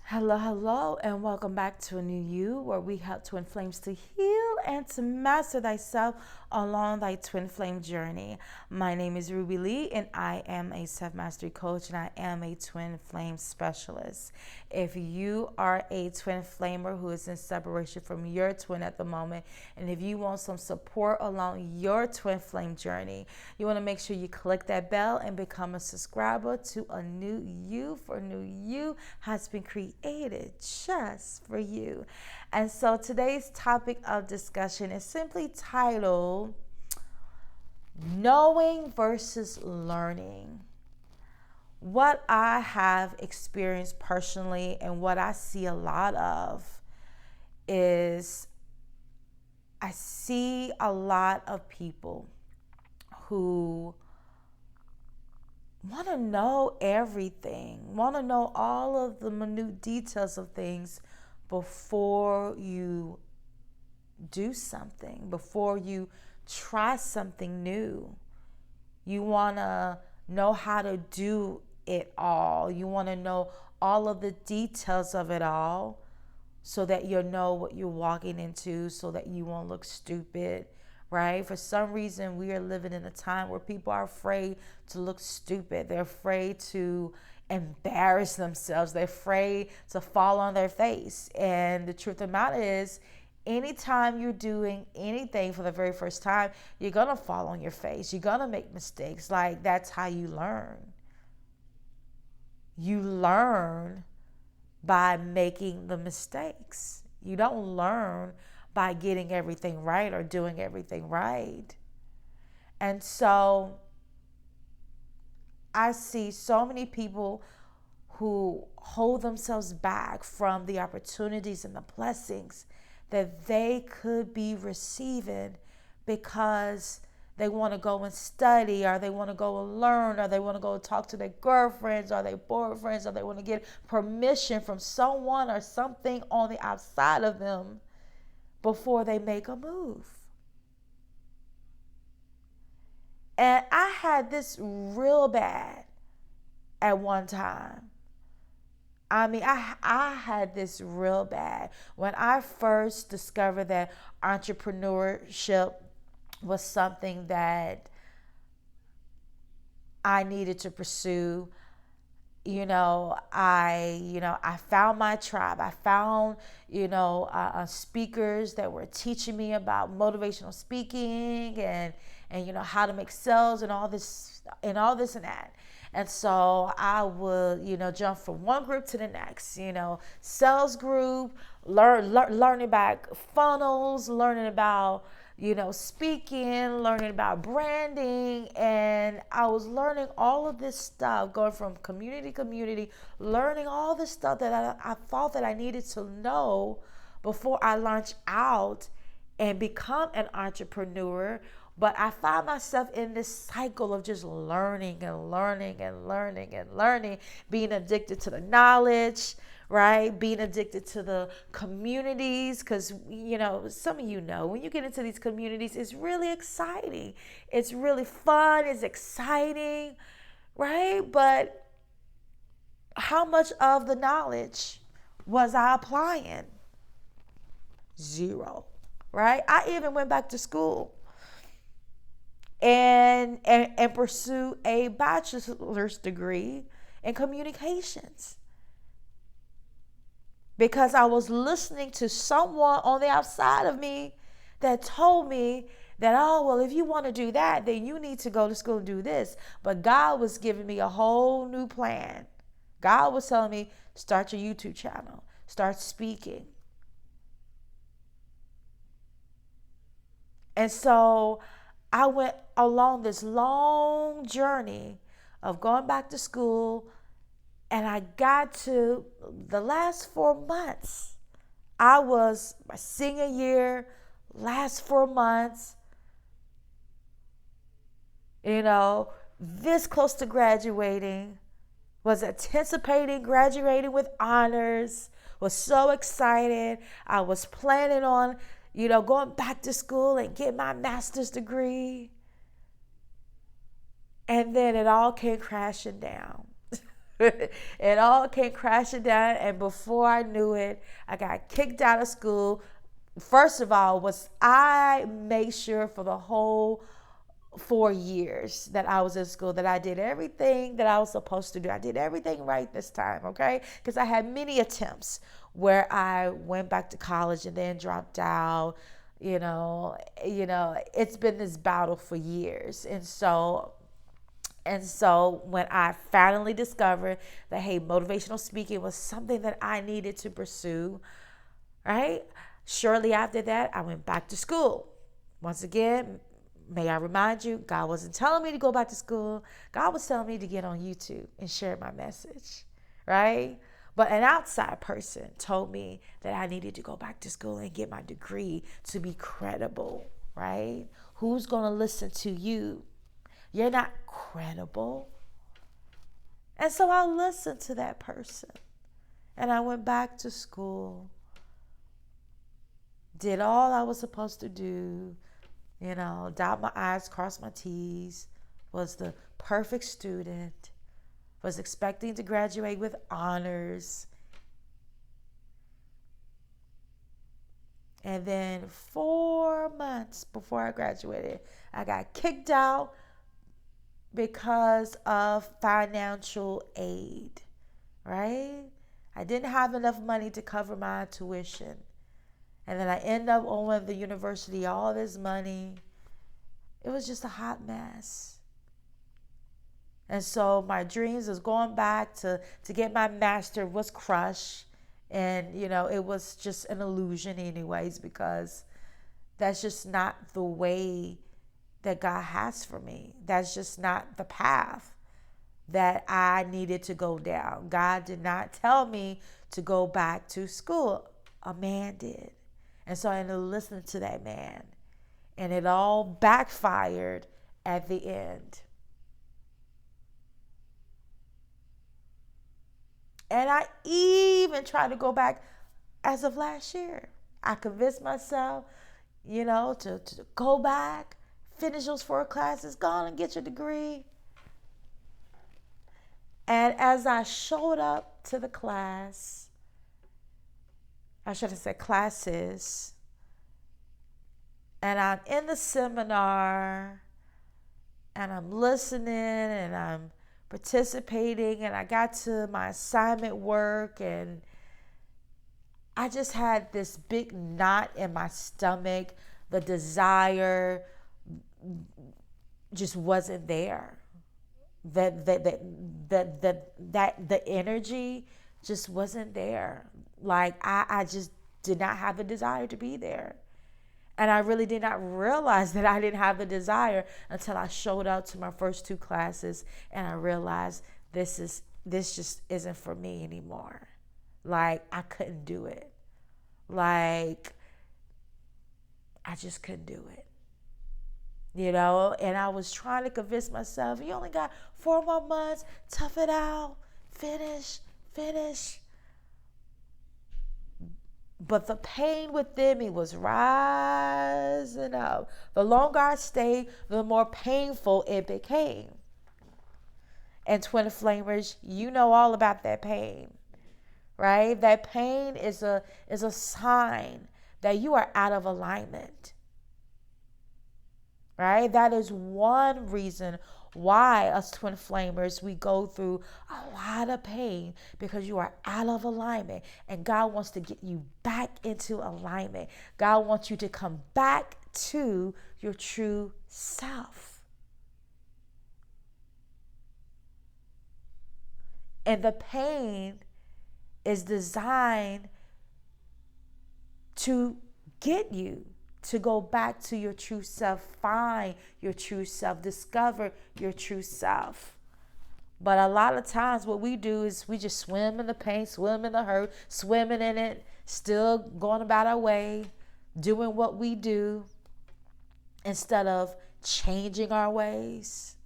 Hello, hello, and welcome back to a new you where we help twin flames to heal and to master thyself along thy twin flame journey. My name is Ruby Lee, and I am a self mastery coach and I am a twin flame specialist. If you are a twin flamer who is in separation from your twin at the moment, and if you want some support along your twin flame journey, you want to make sure you click that bell and become a subscriber to a new you, for new you has been created just for you. And so today's topic of discussion is simply titled Knowing versus Learning. What I have experienced personally and what I see a lot of is I see a lot of people who want to know everything, want to know all of the minute details of things before you do something, before you try something new. You want to know how to do it all. You want to know all of the details of it all so that you'll know what you're walking into, so that you won't look stupid, right? For some reason, we are living in a time where people are afraid to look stupid. They're afraid to embarrass themselves. They're afraid to fall on their face. And the truth of the matter is, anytime you're doing anything for the very first time, you're going to fall on your face. You're going to make mistakes. Like, that's how you learn. You learn by making the mistakes. You don't learn by getting everything right or doing everything right. And so I see so many people who hold themselves back from the opportunities and the blessings that they could be receiving because they want to go and study, or they want to go and learn, or they want to go and talk to their girlfriends or their boyfriends, or they want to get permission from someone or something on the outside of them before they make a move. And I had this real bad at one time. I had this real bad. When I first discovered that entrepreneurship was something that I needed to pursue, I found my tribe. I found, speakers that were teaching me about motivational speaking and how to make sales and all this and that. And so I would, jump from one group to the next, sales group, learning about funnels, learning about, speaking, learning about branding. And I was learning all of this stuff, going from community to community, learning all this stuff that I thought that I needed to know before I launch out and become an entrepreneur. But I found myself in this cycle of just learning and learning and learning and learning, being addicted to the knowledge, right? Being addicted to the communities, because, some of when you get into these communities, it's really exciting. It's really fun. It's exciting, right? But how much of the knowledge was I applying? Zero, right? I even went back to school and pursue a bachelor's degree in communications because I was listening to someone on the outside of me that told me that, oh, well, if you want to do that, then you need to go to school and do this. But God was giving me a whole new plan. God was telling me, start your YouTube channel, start speaking. And so I went along this long journey of going back to school, and I got to the last 4 months. I was my senior year, last 4 months, this close to graduating, was anticipating graduating with honors, was so excited. I was planning on, going back to school and get my master's degree. And then it all came crashing down. It all came crashing down, and before I knew it, I got kicked out of school. First of all, was I made sure for the whole 4 years that I was in school that I did everything that I was supposed to do. I did everything right this time, okay? Because I had many attempts where I went back to college and then dropped out. It's been this battle for years. And so when I finally discovered that, hey, motivational speaking was something that I needed to pursue, right? Shortly after that, I went back to school. Once again, may I remind you, God wasn't telling me to go back to school. God was telling me to get on YouTube and share my message, right? But an outside person told me that I needed to go back to school and get my degree to be credible, right? Who's going to listen to you? You're not credible. And so I listened to that person. And I went back to school, did all I was supposed to do, dot my I's, cross my T's, was the perfect student, was expecting to graduate with honors. And then 4 months before I graduated, I got kicked out because of financial aid, right? I didn't have enough money to cover my tuition. And then I end up owing the university all this money. It was just a hot mess. And so my dreams of going back to get my master was crushed. And, it was just an illusion anyways, because that's just not the way that God has for me. That's just not the path that I needed to go down. God did not tell me to go back to school. A man did. And so I ended up listening to that man. And it all backfired at the end. And I even tried to go back as of last year. I convinced myself, to go back, finish those 4 classes, go on and get your degree. And as I showed up to the class, I should have said classes, and I'm in the seminar, and I'm listening, and I'm participating, and I got to my assignment work, and I just had this big knot in my stomach. The desire just wasn't there. The energy just wasn't there. Like I just did not have the desire to be there. And I really did not realize that I didn't have the desire until I showed up to my first 2 classes and I realized this just isn't for me anymore. Like I couldn't do it. Like I just couldn't do it. And I was trying to convince myself, you only got 4 more months, tough it out, finish. But the pain within me was rising up. The longer I stayed, the more painful it became. And Twin Flamers, you know all about that pain, right? That pain is a sign that you are out of alignment, right? That is one reason why us Twin Flamers, we go through a lot of pain, because you are out of alignment, and God wants to get you back into alignment. God wants you to come back to your true self. And the pain is designed to get you to go back to your true self, find your true self, discover your true self. But a lot of times what we do is we just swim in the pain, swim in the hurt, swimming in it, still going about our way, doing what we do, instead of changing our ways,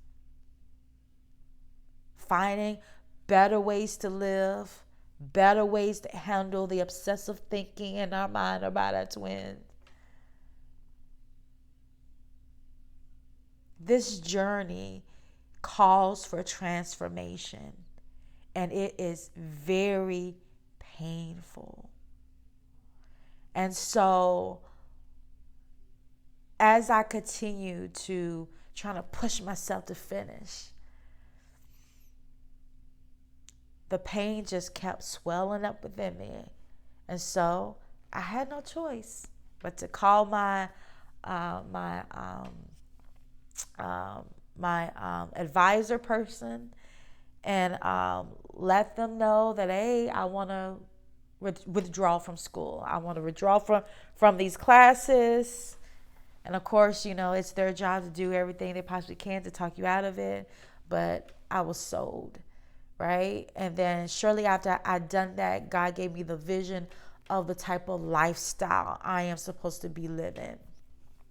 finding better ways to live, better ways to handle the obsessive thinking in our mind about our twins. This journey calls for transformation. And it is very painful. And so as I continue to trying to push myself to finish, the pain just kept swelling up within me. And so I had no choice but to call my uh, my um, my advisor person and let them know that, hey, I want to withdraw from school. I want to withdraw from these classes. And of course, it's their job to do everything they possibly can to talk you out of it. But I was sold, right? And then shortly after I'd done that, God gave me the vision of the type of lifestyle I am supposed to be living,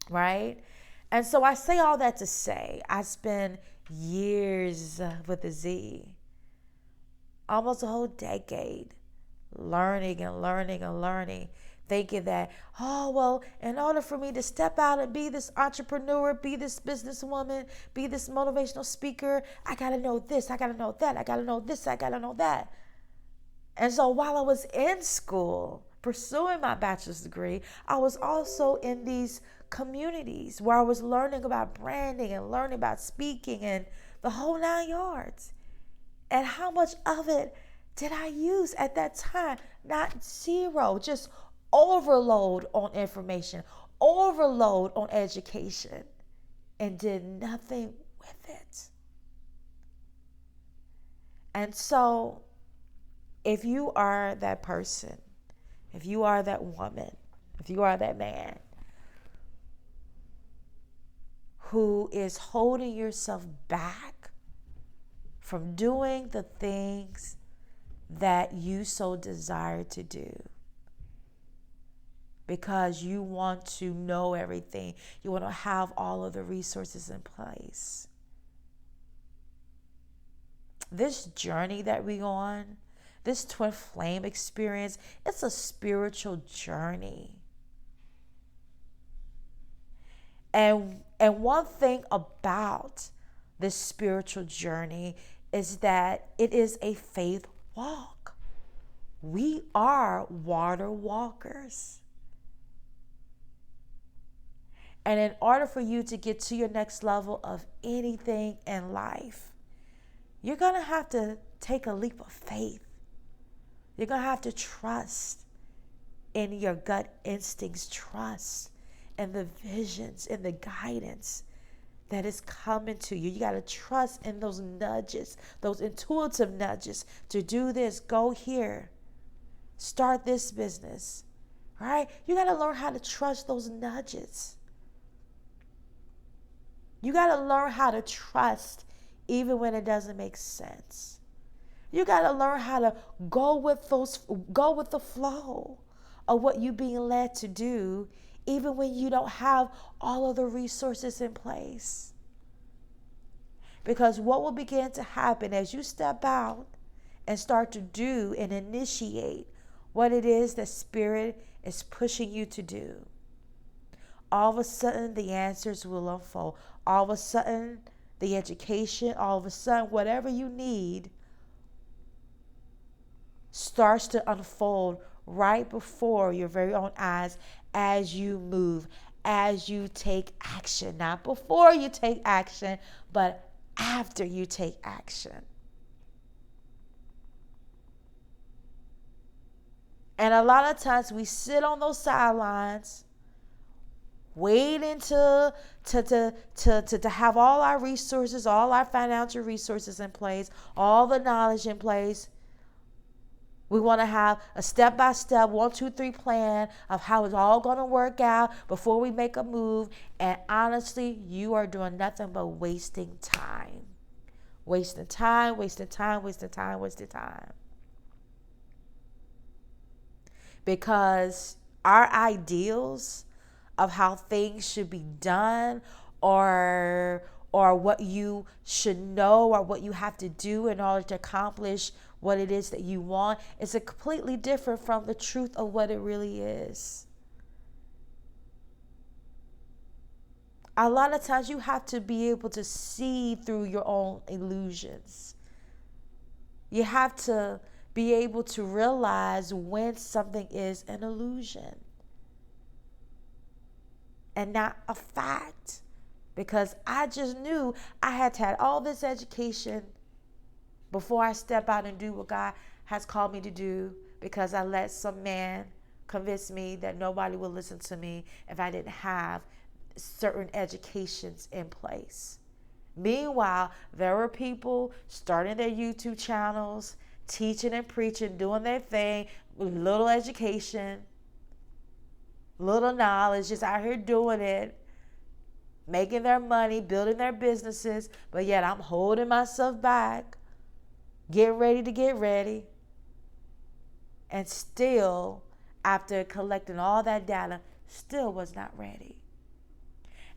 right? And so I say all that to say I spent years with a Z, almost a whole decade, learning and learning and learning, thinking that, oh, well, in order for me to step out and be this entrepreneur, be this businesswoman, be this motivational speaker, I got to know this, I got to know that, I got to know this, I got to know that. And so while I was in school pursuing my bachelor's degree, I was also in these communities where I was learning about branding and learning about speaking and the whole 9 yards. And how much of it did I use at that time? Not zero, just overload on information, overload on education, and did nothing with it. And so, if you are that person, if you are that woman, if you are that man who is holding yourself back from doing the things that you so desire to do because you want to know everything, you want to have all of the resources in place. This journey that we on, this twin flame experience, it's a spiritual journey. And one thing about this spiritual journey is that it is a faith walk. We are water walkers. And in order for you to get to your next level of anything in life, you're going to have to take a leap of faith. You're going to have to trust in your gut instincts, trust in the visions, in the guidance that is coming to you. You got to trust in those nudges, those intuitive nudges to do this, go here, start this business, right? You got to learn how to trust those nudges. You got to learn how to trust even when it doesn't make sense. You got to learn how to go with the flow of what you're being led to do, even when you don't have all of the resources in place. Because what will begin to happen as you step out and start to do and initiate what it is that Spirit is pushing you to do, all of a sudden the answers will unfold. All of a sudden the education, all of a sudden whatever you need starts to unfold right before your very own eyes as you move, as you take action. Not before you take action, but after you take action. And a lot of times we sit on those sidelines waiting to have all our resources, all our financial resources in place, all the knowledge in place. We want to have a step-by-step 1, 2, 3 plan of how it's all going to work out before we make a move. And honestly, you are doing nothing but wasting time. Wasting time, wasting time, wasting time, wasting time. Because our ideals of how things should be done or what you should know or what you have to do in order to accomplish what it is that you want is a completely different from the truth of what it really is. A lot of times you have to be able to see through your own illusions. You have to be able to realize when something is an illusion and not a fact. Because I just knew I had had all this education before I step out and do what God has called me to do, because I let some man convince me that nobody would listen to me if I didn't have certain educations in place. Meanwhile, there were people starting their YouTube channels, teaching and preaching, doing their thing, with little education, little knowledge, just out here doing it, making their money, building their businesses, but yet I'm holding myself back, getting ready to get ready, and still, after collecting all that data, still was not ready.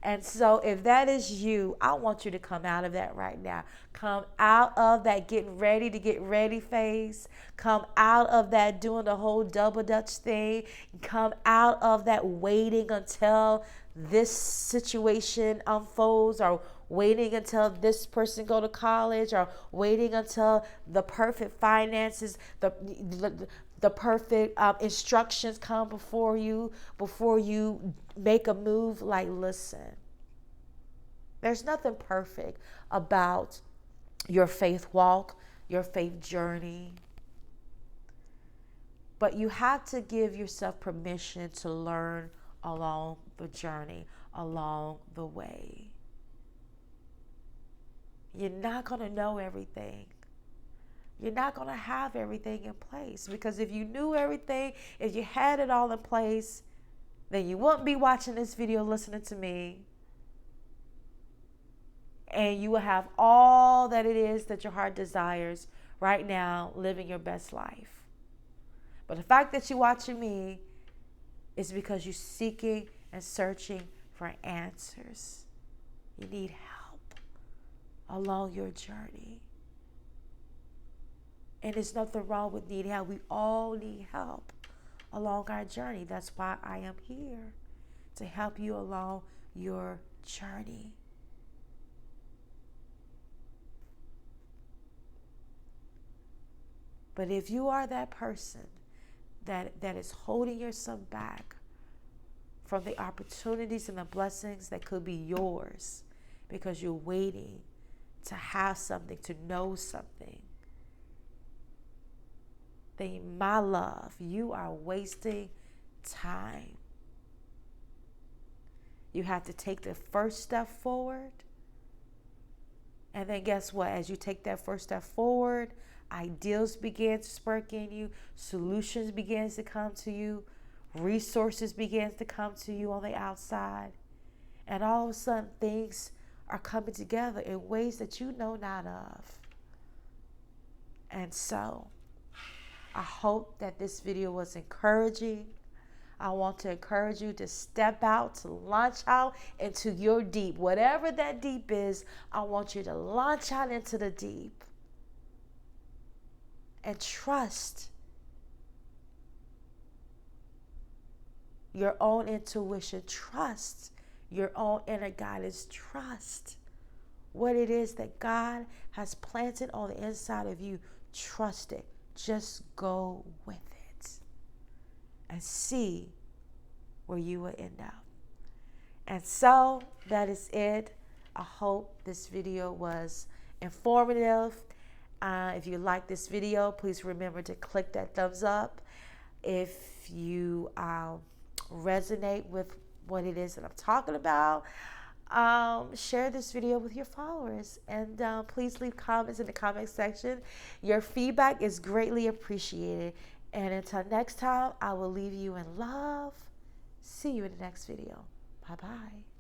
And so if that is you, I want you to come out of that right now. Come out of that getting ready to get ready phase. Come out of that doing the whole double dutch thing. Come out of that waiting until this situation unfolds, or waiting until this person go to college, or waiting until the perfect finances, the perfect instructions come before you make a move. Like, listen, there's nothing perfect about your faith walk, your faith journey, but you have to give yourself permission to learn along the journey, along the way. You're not going to know everything. You're not going to have everything in place, because if you knew everything, if you had it all in place, then you wouldn't be watching this video, listening to me, and you will have all that it is that your heart desires right now, living your best life. But the fact that you're watching me is because you're seeking and searching for answers. You need help along your journey. And there's nothing wrong with needing help. We all need help along our journey. That's why I am here, to help you along your journey. But if you are that person that is holding yourself back from the opportunities and the blessings that could be yours because you're waiting to have something, to know something, then my love, you are wasting time. You have to take the first step forward. And then guess what? As you take that first step forward, ideals begin to spark in you, solutions begins to come to you, resources begins to come to you on the outside. And all of a sudden things are coming together in ways that you know not of. And so I hope that this video was encouraging. I want to encourage you to step out, to launch out into your deep. Whatever that deep is, I want you to launch out into the deep and trust your own intuition. Trust your own inner guidance. Trust what it is that God has planted on the inside of you. Trust it. Just go with it and see where you will end up. And so that is it. I hope this video was informative. If you like this video, please remember to click that thumbs up. If you resonate with what it is that I'm talking about, share this video with your followers, and please leave comments in the comment section. Your feedback is greatly appreciated. And until next time, I will leave you in love. See you in the next video. Bye-bye.